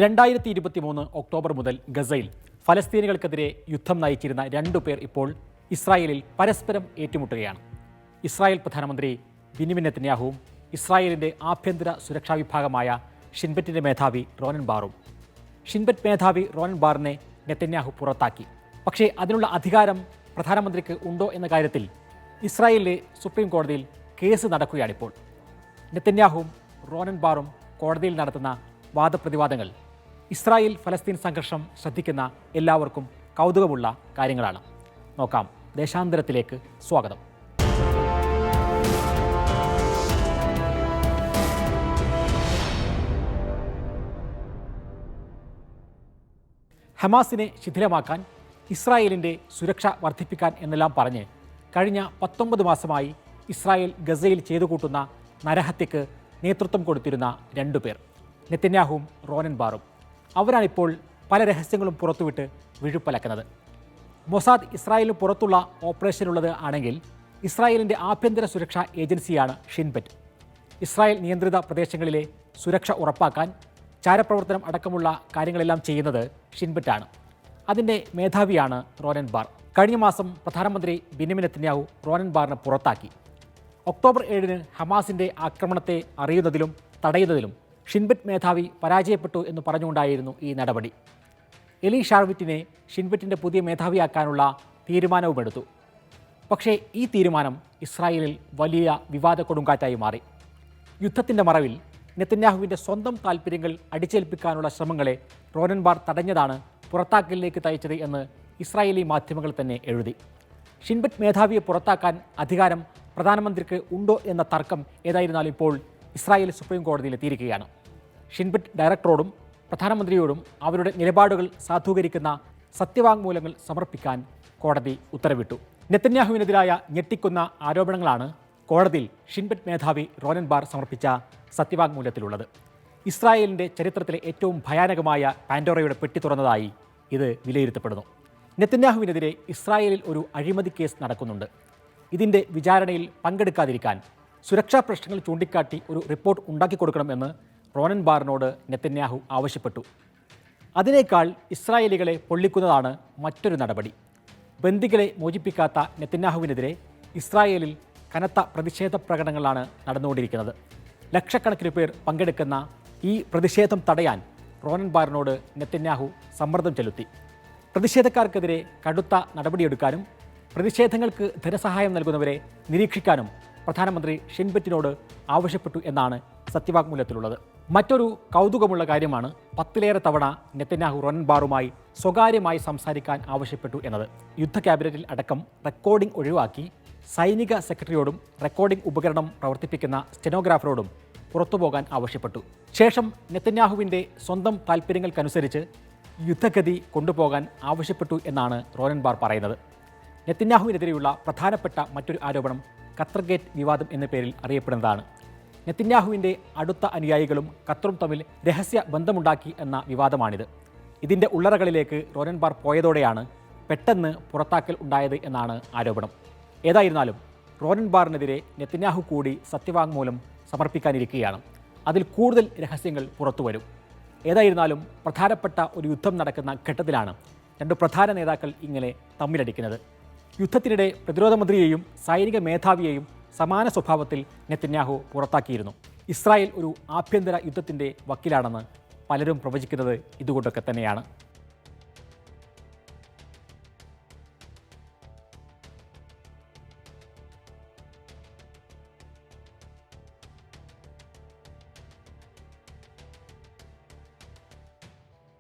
2023 October മുതൽ ഗസയിൽ ഫലസ്തീനികൾക്കെതിരെ യുദ്ധം നയിച്ചിരുന്ന 2 പേർ ഇപ്പോൾ ഇസ്രായേലിൽ പരസ്പരം ഏറ്റുമുട്ടുകയാണ്. ഇസ്രായേൽ പ്രധാനമന്ത്രി ബെന്യാമിൻ നെതന്യാഹുവും ഇസ്രായേലിൻ്റെ ആഭ്യന്തര സുരക്ഷാ വിഭാഗമായ ഷിൻബെറ്റിൻ്റെ മേധാവി റോനൻ ബാറും. ഷിൻബെറ്റ് മേധാവി റോനൻ ബാറിനെ നെതന്യാഹു പുറത്താക്കി. പക്ഷേ അതിനുള്ള അധികാരം പ്രധാനമന്ത്രിക്ക് ഉണ്ടോ എന്ന കാര്യത്തിൽ ഇസ്രായേലിലെ സുപ്രീം കോടതിയിൽ കേസ് നടക്കുകയാണിപ്പോൾ. നെതന്യാഹുവും റോനൻ ബാറും കോടതിയിൽ നടത്തുന്ന വാദപ്രതിവാദങ്ങൾ ഇസ്രായേൽ ഫലസ്തീൻ സംഘർഷം ശ്രദ്ധിക്കുന്ന എല്ലാവർക്കും കൗതുകമുള്ള കാര്യങ്ങളാണ്. നോക്കാം. ദേശാന്തരത്തിലേക്ക് സ്വാഗതം. ഹമാസിനെ ശിഥിലമാക്കാൻ, ഇസ്രായേലിൻ്റെ സുരക്ഷ വർദ്ധിപ്പിക്കാൻ എന്നെല്ലാം പറഞ്ഞ് കഴിഞ്ഞ 19 മാസമായി ഇസ്രായേൽ ഗസയിൽ ചെയ്തു കൂട്ടുന്ന നരഹത്യക്ക് നേതൃത്വം കൊടുത്തിരുന്ന 2 പേർ, നെതന്യാഹുവും റോനൻ ബാറും. അവരാണിപ്പോൾ പല രഹസ്യങ്ങളും പുറത്തുവിട്ട് വിഴുപ്പലക്കുന്നത്. മൊസാദ് ഇസ്രായേലിന് പുറത്തുള്ള ഓപ്പറേഷനുള്ളത് ആണെങ്കിൽ ഇസ്രായേലിൻ്റെ ആഭ്യന്തര സുരക്ഷാ ഏജൻസിയാണ് ഷിൻബെറ്റ്. ഇസ്രായേൽ നിയന്ത്രിത പ്രദേശങ്ങളിലെ സുരക്ഷ ഉറപ്പാക്കാൻ ചാരപ്രവർത്തനം അടക്കമുള്ള കാര്യങ്ങളെല്ലാം ചെയ്യുന്നത് ഷിൻബെറ്റാണ്. അതിൻ്റെ മേധാവിയാണ് റോനൻ ബാർ. കഴിഞ്ഞ മാസം പ്രധാനമന്ത്രി ബെന്യാമിൻ നെതന്യാഹു റോനൻ ബാറിനെ പുറത്താക്കി. ഒക്ടോബർ 7 ഹമാസിൻ്റെ ആക്രമണത്തെ അറിയുന്നതിലും തടയുന്നതിലും ഷിൻബെറ്റ് മേധാവി പരാജയപ്പെട്ടു എന്ന് പറഞ്ഞുകൊണ്ടായിരുന്നു ഈ നടപടി. എലി ഷാർവിറ്റിനെ ഷിൻബെറ്റിൻ്റെ പുതിയ മേധാവിയാക്കാനുള്ള തീരുമാനവുമെടുത്തു. പക്ഷേ ഈ തീരുമാനം ഇസ്രായേലിൽ വലിയ വിവാദ കൊടുങ്കാറ്റായി മാറി. യുദ്ധത്തിൻ്റെ മറവിൽ നെതന്യാഹുവിൻ്റെ സ്വന്തം താൽപ്പര്യങ്ങൾ അടിച്ചേൽപ്പിക്കാനുള്ള ശ്രമങ്ങളെ റോനൻ ബാർ തടഞ്ഞതാണ് പുറത്താക്കലിലേക്ക് നയിച്ചത് എന്ന് ഇസ്രായേലി മാധ്യമങ്ങൾ തന്നെ എഴുതി. ഷിൻബെറ്റ് മേധാവിയെ പുറത്താക്കാൻ അധികാരം പ്രധാനമന്ത്രിക്ക് ഉണ്ടോ എന്ന തർക്കം ഏതായിരുന്നാലും ഇപ്പോൾ ഇസ്രായേൽ സുപ്രീം കോടതിയിലെത്തിയിരിക്കുകയാണ്. ഷിൻബെറ്റ് ഡയറക്ടറോടും പ്രധാനമന്ത്രിയോടും അവരുടെ നിലപാടുകൾ സാധൂകരിക്കുന്ന സത്യവാങ്മൂലങ്ങൾ സമർപ്പിക്കാൻ കോടതി ഉത്തരവിട്ടു. നെതന്യാഹുവിനെതിരായ ഞെട്ടിക്കുന്ന ആരോപണങ്ങളാണ് കോടതിയിൽ ഷിൻബെറ്റ് മേധാവി റോനൻ ബാർ സമർപ്പിച്ച സത്യവാങ്മൂലത്തിലുള്ളത്. ഇസ്രായേലിൻ്റെ ചരിത്രത്തിലെ ഏറ്റവും ഭയാനകമായ പാൻഡോറയുടെ പെട്ടി തുറന്നതായി ഇത് വിലയിരുത്തപ്പെടുന്നു. നെതന്യാഹുവിനെതിരെ ഇസ്രായേലിൽ ഒരു അഴിമതി കേസ് നടക്കുന്നുണ്ട്. ഇതിൻ്റെ വിചാരണയിൽ പങ്കെടുക്കാതിരിക്കാൻ സുരക്ഷാ പ്രശ്നങ്ങൾ ചൂണ്ടിക്കാട്ടി ഒരു റിപ്പോർട്ട് ഉണ്ടാക്കിക്കൊടുക്കണമെന്ന് റോനൻ ബാറിനോട് നെതന്യാഹു ആവശ്യപ്പെട്ടു. അതിനേക്കാൾ ഇസ്രായേലികളെ പൊള്ളിക്കുന്നതാണ് മറ്റൊരു നടപടി. ബന്ദികളെ മോചിപ്പിക്കാത്ത നെതന്യാഹുവിനെതിരെ ഇസ്രായേലിൽ കനത്ത പ്രതിഷേധ പ്രകടനങ്ങളാണ് നടന്നുകൊണ്ടിരിക്കുന്നത്. ലക്ഷക്കണക്കിന് പേർ പങ്കെടുക്കുന്ന ഈ പ്രതിഷേധം തടയാൻ റോനൻ ബാറിനോട് നെതന്യാഹു സമ്മർദ്ദം ചെലുത്തി. പ്രതിഷേധക്കാർക്കെതിരെ കടുത്ത നടപടിയെടുക്കാനും പ്രതിഷേധങ്ങൾക്ക് ധനസഹായം നൽകുന്നവരെ നിരീക്ഷിക്കാനും പ്രധാനമന്ത്രി ഷിൻബെറ്റിനോട് ആവശ്യപ്പെട്ടു എന്നാണ് സത്യവാങ്മൂലത്തിലുള്ളത്. മറ്റൊരു കൗതുകമുള്ള കാര്യമാണ് 10ലേറെ തവണ നെതന്യാഹു റോനൻ ബാറുമായി സ്വകാര്യമായി സംസാരിക്കാൻ ആവശ്യപ്പെട്ടു എന്നത്. യുദ്ധ ക്യാബിനറ്റിൽ അടക്കം റെക്കോർഡിംഗ് ഒഴിവാക്കി സൈനിക സെക്രട്ടറിയോടും റെക്കോർഡിംഗ് ഉപകരണം പ്രവർത്തിപ്പിക്കുന്ന സ്റ്റെനോഗ്രാഫറോടും പുറത്തുപോകാൻ ആവശ്യപ്പെട്ടു. ശേഷം നെതന്യാഹുവിൻ്റെ സ്വന്തം താൽപ്പര്യങ്ങൾക്കനുസരിച്ച് യുദ്ധഗതി കൊണ്ടുപോകാൻ ആവശ്യപ്പെട്ടു എന്നാണ് റോനൻ ബാർ പറയുന്നത്. നെതന്യാഹുവിനെതിരെയുള്ള പ്രധാനപ്പെട്ട മറ്റൊരു ആരോപണം ഖത്തർ ഗേറ്റ് വിവാദം എന്ന പേരിൽ അറിയപ്പെടുന്നതാണ്. നെതന്യാഹുവിൻ്റെ അടുത്ത അനുയായികളും ഖത്തറും തമ്മിൽ രഹസ്യ ബന്ധമുണ്ടാക്കി എന്ന വിവാദമാണിത്. ഇതിൻ്റെ ഉള്ളറകളിലേക്ക് റോനൻ ബാർ പോയതോടെയാണ് പെട്ടെന്ന് പുറത്താക്കൽ ഉണ്ടായത് എന്നാണ് ആരോപണം. ഏതായിരുന്നാലും റോനൻ ബാറിനെതിരെ നെതന്യാഹു കൂടി സത്യവാങ്മൂലം സമർപ്പിക്കാനിരിക്കുകയാണ്. അതിൽ കൂടുതൽ രഹസ്യങ്ങൾ പുറത്തുവരും. ഏതായിരുന്നാലും പ്രധാനപ്പെട്ട ഒരു യുദ്ധം നടക്കുന്ന ഘട്ടത്തിലാണ് 2 പ്രധാന നേതാക്കൾ ഇങ്ങനെ തമ്മിലടിക്കുന്നത്. യുദ്ധത്തിനിടെ പ്രതിരോധ മന്ത്രിയെയും സൈനിക മേധാവിയെയും സമാന സ്വഭാവത്തിൽ നെതന്യാഹു പുറത്താക്കിയിരുന്നു. ഇസ്രായേൽ ഒരു ആഭ്യന്തര യുദ്ധത്തിൻ്റെ വക്കിലാണെന്ന് പലരും പ്രവചിക്കുന്നത് ഇതുകൊണ്ടൊക്കെ തന്നെയാണ്.